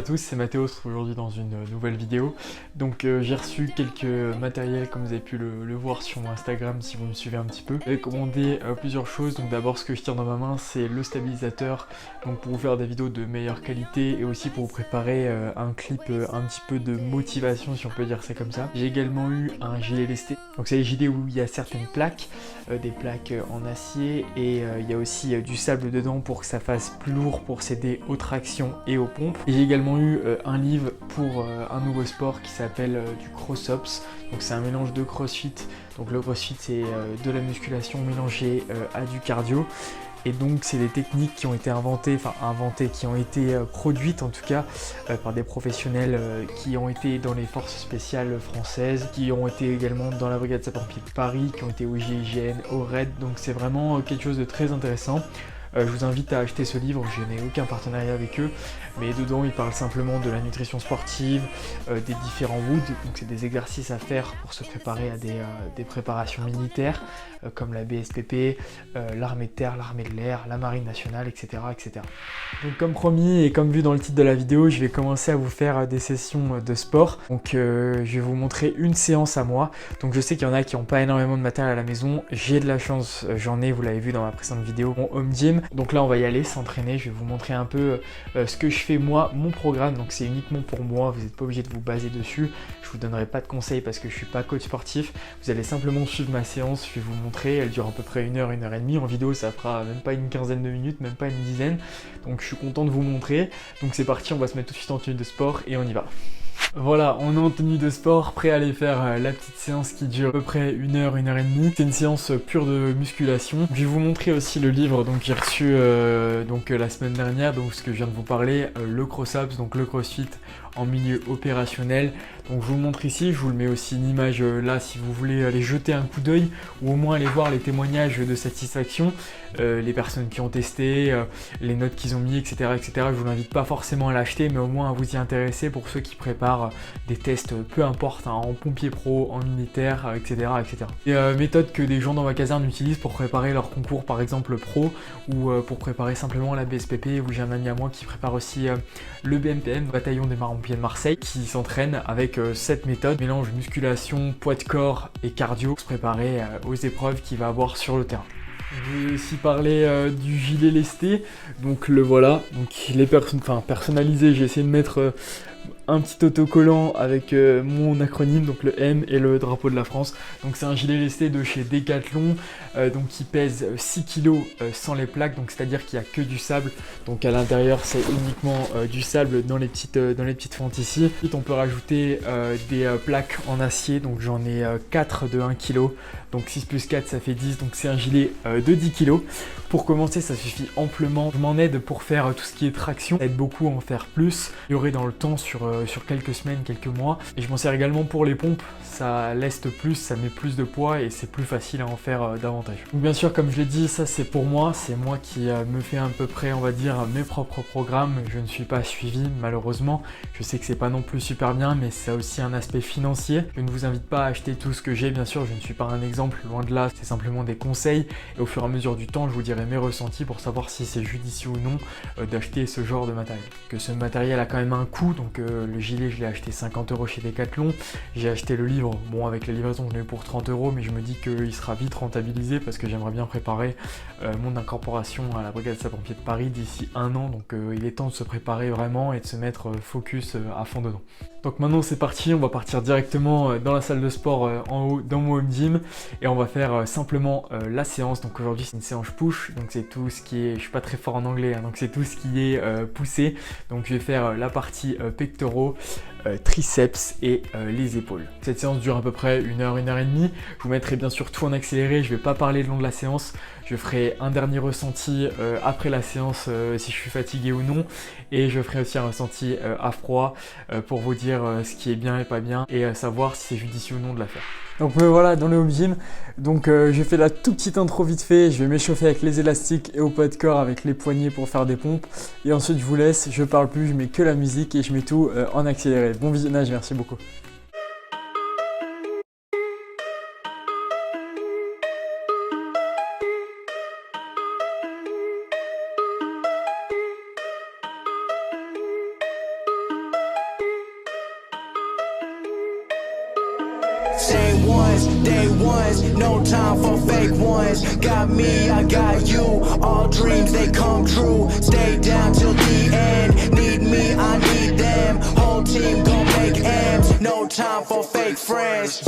à tous, c'est Mathéo, on se retrouve aujourd'hui dans une nouvelle vidéo. Donc j'ai reçu quelques matériels comme vous avez pu le voir sur mon Instagram si vous me suivez un petit peu. J'ai commandé plusieurs choses, donc d'abord ce que je tiens dans ma main c'est le stabilisateur, donc pour vous faire des vidéos de meilleure qualité et aussi pour vous préparer un clip un petit peu de motivation si on peut dire ça comme ça. J'ai également eu un gilet lesté, donc c'est les gilets où il y a certaines plaques, des plaques en acier et il y a aussi du sable dedans pour que ça fasse plus lourd pour s'aider aux tractions et aux pompes. Et j'ai également eu un livre pour un nouveau sport qui s'appelle du CrossOps. Donc c'est un mélange de CrossFit. Donc le CrossFit c'est de la musculation mélangée à du cardio. Et donc c'est des techniques qui ont été qui ont été produites en tout cas par des professionnels qui ont été dans les forces spéciales françaises, qui ont été également dans la brigade sapeurs-pompiers de Paris, qui ont été au GIGN, au RAID, donc c'est vraiment quelque chose de très intéressant. Je vous invite à acheter ce livre, je n'ai aucun partenariat avec eux, mais dedans ils parlent simplement de la nutrition sportive, des différents woods, donc c'est des exercices à faire pour se préparer à des préparations militaires, comme la BSPP, l'armée de terre, l'armée de l'air, la marine nationale, etc., etc. Donc comme promis et comme vu dans le titre de la vidéo, je vais commencer à vous faire des sessions de sport. Donc je vais vous montrer une séance à moi. Donc je sais qu'il y en a qui n'ont pas énormément de matériel à la maison, j'ai de la chance, j'en ai, vous l'avez vu dans ma précédente vidéo, mon home gym. Donc là on va y aller, s'entraîner, je vais vous montrer un peu ce que je fais moi, mon programme, donc c'est uniquement pour moi, vous n'êtes pas obligé de vous baser dessus, je vous donnerai pas de conseils parce que je suis pas coach sportif, vous allez simplement suivre ma séance, je vais vous montrer, elle dure à peu près 1 heure, 1 heure et demie, en vidéo ça fera même pas une quinzaine de minutes, même pas une dizaine, donc je suis content de vous montrer, donc c'est parti, on va se mettre tout de suite en tenue de sport et on y va. Voilà, on est en tenue de sport, prêt à aller faire la petite séance qui dure à peu près 1 heure, 1 heure et demie. C'est une séance pure de musculation. Je vais vous montrer aussi le livre donc j'ai reçu la semaine dernière, donc ce que je viens de vous parler, le CrossOps, donc le CrossFit en milieu opérationnel. Donc je vous le montre ici, je vous le mets aussi une image là si vous voulez aller jeter un coup d'œil ou au moins aller voir les témoignages de satisfaction, les personnes qui ont testé, les notes qu'ils ont mis, etc., etc. Je vous invite pas forcément à l'acheter mais au moins à vous y intéresser pour ceux qui préparent des tests, peu importe, hein, en pompier pro, en militaire, etc., etc. Et méthode que des gens dans ma caserne utilisent pour préparer leur concours par exemple pro ou pour préparer simplement la BSPP, où j'ai un ami à moi qui prépare aussi le BMPM, bataillon des marins-pompiers de Marseille, qui s'entraîne avec cette méthode, mélange musculation, poids de corps et cardio pour se préparer aux épreuves qu'il va avoir sur le terrain. Je vais aussi parler du gilet lesté, donc le voilà, donc il est personnalisé, j'ai essayé de mettre un petit autocollant avec mon acronyme, donc le M et le drapeau de la France. Donc c'est un gilet lesté de chez Decathlon, donc qui pèse 6 kg sans les plaques, donc c'est-à-dire qu'il n'y a que du sable. Donc à l'intérieur c'est uniquement du sable dans les petites fentes ici. Ensuite on peut rajouter des plaques en acier, donc j'en ai 4 de 1 kg. Donc 6 plus 4 ça fait 10, donc c'est un gilet de 10 kg. Pour commencer ça suffit amplement, je m'en aide pour faire tout ce qui est traction, ça aide beaucoup à en faire plus, il y aurait dans le temps sur quelques semaines, quelques mois. Et je m'en sers également pour les pompes, ça leste plus, ça met plus de poids et c'est plus facile à en faire davantage. Donc bien sûr comme je l'ai dit, ça c'est pour moi, c'est moi qui me fais à peu près on va dire mes propres programmes, je ne suis pas suivi malheureusement, je sais que c'est pas non plus super bien mais ça a aussi un aspect financier. Je ne vous invite pas à acheter tout ce que j'ai, bien sûr je ne suis pas un exemple, loin de là, c'est simplement des conseils et au fur et à mesure du temps je vous dirai mes ressentis pour savoir si c'est judicieux ou non d'acheter ce genre de matériel. Que ce matériel a quand même un coût, donc le gilet je l'ai acheté 50 € chez Decathlon, j'ai acheté le livre, bon avec la livraison je l'ai eu pour 30 € mais je me dis qu'il sera vite rentabilisé parce que j'aimerais bien préparer mon incorporation à la brigade sapeurs-pompiers de Paris d'ici 1 an, donc il est temps de se préparer vraiment et de se mettre focus à fond dedans. Donc maintenant c'est parti, on va partir directement dans la salle de sport en haut dans mon home gym et on va faire simplement la séance. Donc aujourd'hui c'est une séance push, donc c'est tout ce qui est, je suis pas très fort en anglais, hein, donc c'est tout ce qui est poussé. Donc je vais faire la partie pectoraux, triceps et les épaules. Cette séance dure à peu près 1 heure, 1 heure et demie. Je vous mettrai bien sûr tout en accéléré, je vais pas parler le long de la séance. Je ferai un dernier ressenti après la séance si je suis fatigué ou non. Et je ferai aussi un ressenti à froid pour vous dire ce qui est bien et pas bien et savoir si c'est judicieux ou non de la faire. Donc me voilà dans le home gym, donc j'ai fait la toute petite intro vite fait, je vais m'échauffer avec les élastiques et au poids de corps avec les poignets pour faire des pompes et ensuite je vous laisse, je parle plus, je mets que la musique et je mets tout en accéléré. Bon visionnage, merci beaucoup. Same ones, day ones, no time for fake ones. Got me, I got you, all dreams they come true. Stay down till the end, need me, I need them. Whole team gon' make M's, no time for fake friends.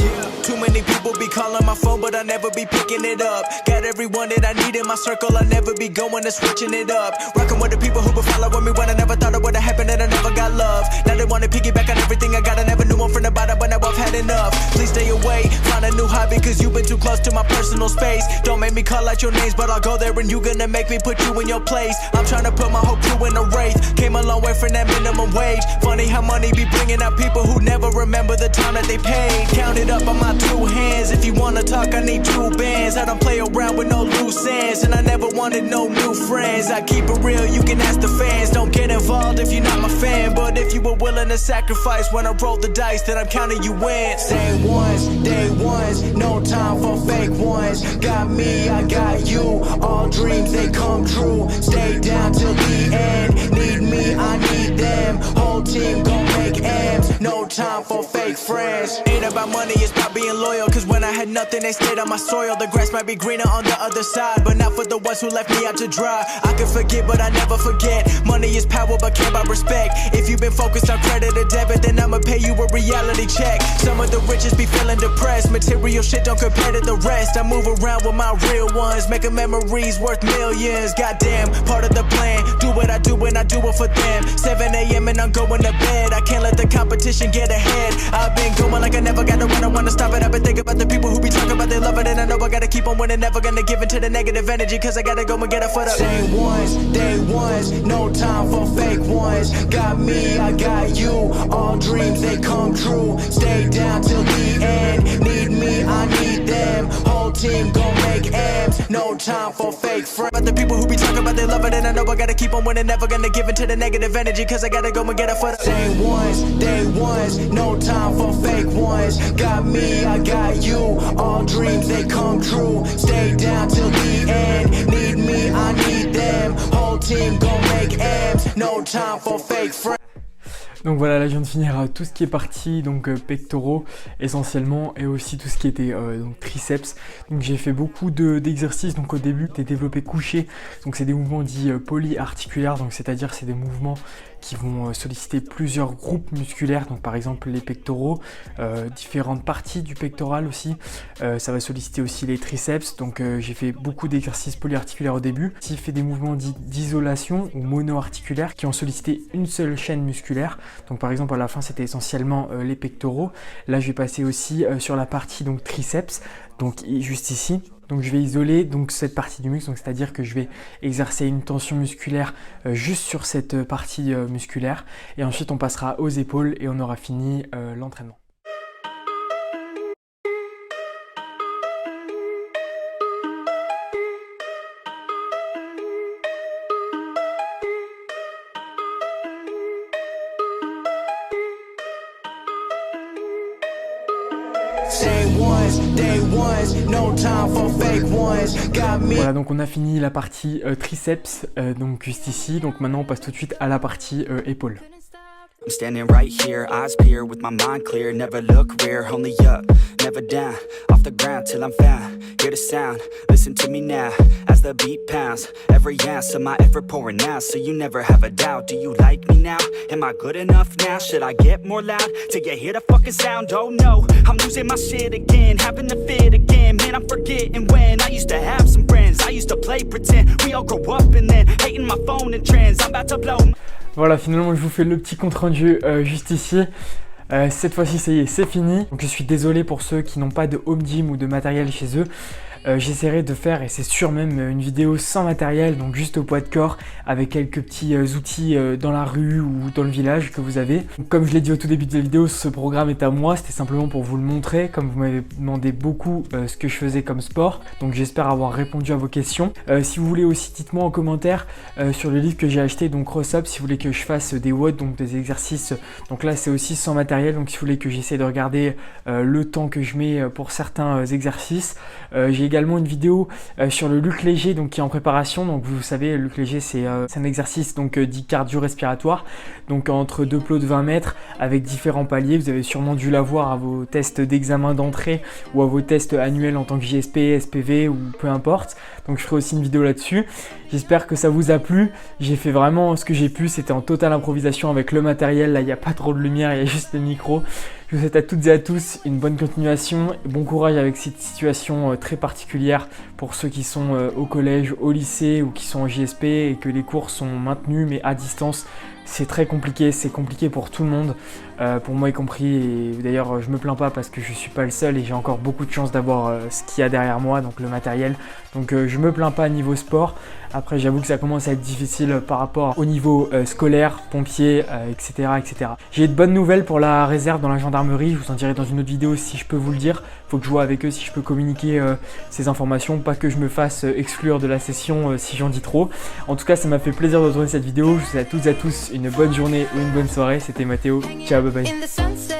Too many people be calling my phone, but I never be picking it up. Got everyone that I need in my circle, I never be going and switching it up. Rockin' with the people who been following me when I never thought it would've happened and I never got love. Now they wanna piggyback on everything I got, I never knew one from the bottom, but now I've had enough. Please stay away, find a new hobby, cause you've been too close to my personal space. Don't make me call out your names, but I'll go there and you gonna make me put you in your place. I'm trying to put my whole crew in a wraith, came a long way from that minimum wage. Funny how money be bringing out people who never remember the time that they paid. Count it up on my two hands, if you wanna talk I need two bands. I don't play around with no loose ends, and I never wanted no new friends. I keep it real, you can ask the fans. Don't get involved if you're not my fan, but if you were willing to sacrifice when I roll the dice, then I'm counting you in. Same ones, day ones, no time for fake ones. Got me, I got you, all dreams they come true. Stay down till the end, need me, I need them. Whole team gon' make M's, no time for fake friends. Ain't about money, it's about being loyal, cause when I had nothing they stayed on my soil. The grass might be greener on the other side, but not for the ones who left me out to dry. I can forget but I never forget, money is power but can't buy respect. If you've been focused on credit or debit, then I'ma pay you a reality check. Some of the richest be feeling depressed, material shit don't compare to the rest. I move around with my real ones, making memories worth millions. Goddamn, part of the plan, do what I do and I do it for them. 7 a.m. and I'm going to bed, I can't let the competition get ahead. I've been going like I never gotta run, I wanna stop it. I've been thinking about the people who be talking about they love it, and I know I gotta keep on winning, never gonna give into the negative energy, cause I gotta go and get it for the same ones, day ones, no time for fake ones. Got me, I got you, all dreams they come true. Stay down till the end, need me, I need them. Whole team gon' make M's, no time for fake friends. But the people who be talking about they love it, and I know I gotta keep on winning, never gonna give into the negative energy, cause I gotta go and get it for the same ones, day ones, no time for fake ones. Got me, I got you, all dreams they come true. Stay down till the end, need me, I need them. Whole team gon' make M's, no time for fake friends. Donc voilà, là je viens de finir tout ce qui est parti, donc pectoraux essentiellement, et aussi tout ce qui était donc triceps. Donc j'ai fait beaucoup d'exercices. Donc au début c'était développé couché, donc c'est des mouvements dits polyarticulaires, donc c'est-à-dire c'est des mouvements qui vont solliciter plusieurs groupes musculaires, donc par exemple les pectoraux, différentes parties du pectoral aussi, ça va solliciter aussi les triceps. Donc j'ai fait beaucoup d'exercices polyarticulaires au début. J'ai fait des mouvements dits d'isolation ou monoarticulaires qui ont sollicité une seule chaîne musculaire. Donc par exemple à la fin c'était essentiellement les pectoraux. Là je vais passer aussi sur la partie donc triceps, donc juste ici. Donc je vais isoler donc cette partie du muscle, donc c'est-à-dire que je vais exercer une tension musculaire juste sur cette partie musculaire, et ensuite on passera aux épaules et on aura fini l'entraînement. Voilà, donc on a fini la partie triceps, donc juste ici. Donc maintenant on passe tout de suite à la partie épaules. I'm standing right here, eyes peer with my mind clear. Never look rear, only up, never down. Off the ground till I'm found. Hear the sound, listen to me now. As the beat pounds, every ounce of my effort pouring out. So you never have a doubt, do you like me now? Am I good enough now? Should I get more loud? Till you hear the fucking sound, oh no. I'm losing my shit again, having to fit again. Man, I'm forgetting when I used to have some friends. I used to play pretend, we all grow up and then hating my phone and trends. I'm about to blow. Voilà, finalement je vous fais le petit compte rendu juste ici. Cette fois-ci ça y est, c'est fini. Donc je suis désolé pour ceux qui n'ont pas de home gym ou de matériel chez eux. J'essaierai de faire, et c'est sûr même, une vidéo sans matériel, donc juste au poids de corps, avec quelques petits outils dans la rue ou dans le village que vous avez. Donc, comme je l'ai dit au tout début de la vidéo, ce programme est à moi, c'était simplement pour vous le montrer, comme vous m'avez demandé beaucoup ce que je faisais comme sport. Donc j'espère avoir répondu à vos questions. Si vous voulez aussi, dites-moi en commentaire sur le livre que j'ai acheté, donc Rossop, si vous voulez que je fasse des WOD, donc des exercices. Donc là c'est aussi sans matériel, donc si vous voulez que j'essaie de regarder le temps que je mets pour certains exercices. J'ai également une vidéo sur le luc léger donc qui est en préparation. Donc vous savez, le luc léger c'est un exercice donc dit cardio-respiratoire, donc entre deux plots de 20 mètres avec différents paliers. Vous avez sûrement dû l'avoir à vos tests d'examen d'entrée ou à vos tests annuels en tant que JSP, SPV ou peu importe. Donc je ferai aussi une vidéo là-dessus. J'espère que ça vous a plu. J'ai fait vraiment ce que j'ai pu, c'était en totale improvisation avec le matériel. Là il n'y a pas trop de lumière, il y a juste le micro. Je vous souhaite à toutes et à tous une bonne continuation, bon courage avec cette situation très particulière pour ceux qui sont au collège, au lycée ou qui sont en JSP et que les cours sont maintenus mais à distance. C'est très compliqué, c'est compliqué pour tout le monde, pour moi y compris, et d'ailleurs je me plains pas parce que je suis pas le seul et j'ai encore beaucoup de chance d'avoir ce qu'il y a derrière moi, donc le matériel, donc je me plains pas niveau sport. Après j'avoue que ça commence à être difficile par rapport au niveau scolaire, pompier, etc. etc. J'ai de bonnes nouvelles pour la réserve dans la gendarmerie, je vous en dirai dans une autre vidéo si je peux vous le dire. Faut que je vois avec eux si je peux communiquer ces informations, pas que je me fasse exclure de la session si j'en dis trop. En tout cas ça m'a fait plaisir de tourner cette vidéo, je vous souhaite à toutes et à tous une bonne journée ou une bonne soirée, c'était Mathéo, ciao bye bye.